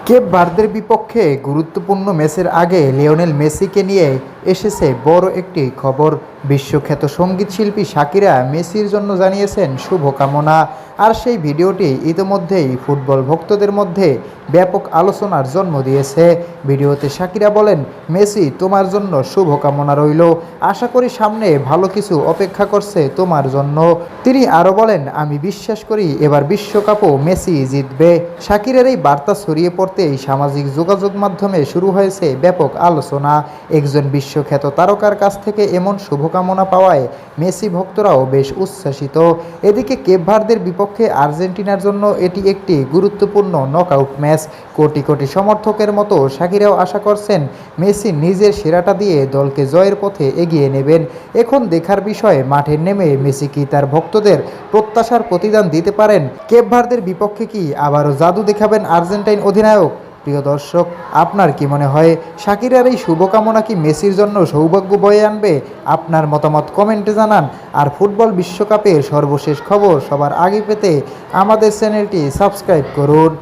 Cape ভার্দের বিপক্ষে গুরুত্বপূর্ণ ম্যাচের আগে লিওনেল মেসিকে নিয়ে এসেছে বড় একটি খবর। বিশ্বখ্যাত সঙ্গীতশিল্পী শাকিরা মেসির জন্য জানিয়েছেন শুভকামনা। আর সেই ভিডিওটি ইতিমধ্যেই ফুটবল ভক্তদের মধ্যে ব্যাপক আলোচনার জন্ম দিয়েছে। ভিডিওতে শাকিরা বলেন, মেসি তোমার জন্য শুভকামনা রইল, আশা করি সামনে ভালো কিছু অপেক্ষা করছে তোমার জন্য। তিনি আরও বলেন, আমি বিশ্বাস করি এবার বিশ্বকাপও মেসি জিতবে। শাকিরের এই বার্তা ছড়িয়ে পড়তেই সামাজিক যোগাযোগ মাধ্যমে শুরু হয়েছে ব্যাপক আলোচনা। একজন বিশ্বখ্যাত তারকার কাছ থেকে এমন শুভকামনা পাওয়ায় মেসি ভক্তরাও বেশ উচ্ছ্বাসিত। এদিকে কেপ ভার্দের বিপক্ষে আর্জেন্টিনার জন্য এটি একটি গুরুত্বপূর্ণ নকআউট ম্যাচ। কোটি কোটি সমর্থকের মতো শাকিরাও আশা করছেন মেসি নিজের সেরাটা দিয়ে দলকে জয়ের পথে এগিয়ে নেবেন। এখন দেখার বিষয়, মাঠে নেমে মেসি কি তার ভক্তদের প্রত্যাশার প্রতিদান দিতে পারেন? কেপ ভার্দের বিপক্ষে কি আবারও জাদু দেখাবেন আর্জেন্টাইন অধিনায়ক? প্রিয় দর্শক, আপনার কি মনে হয়, শাকিরার এই শুভকামনা কি মেসির জন্য সৌভাগ্য বয়ে আনবে? আপনার মতামত কমেন্টে জানান। আর ফুটবল বিশ্বকাপের সর্বশেষ খবর সবার আগে পেতে আমাদের চ্যানেলটি সাবস্ক্রাইব করুন।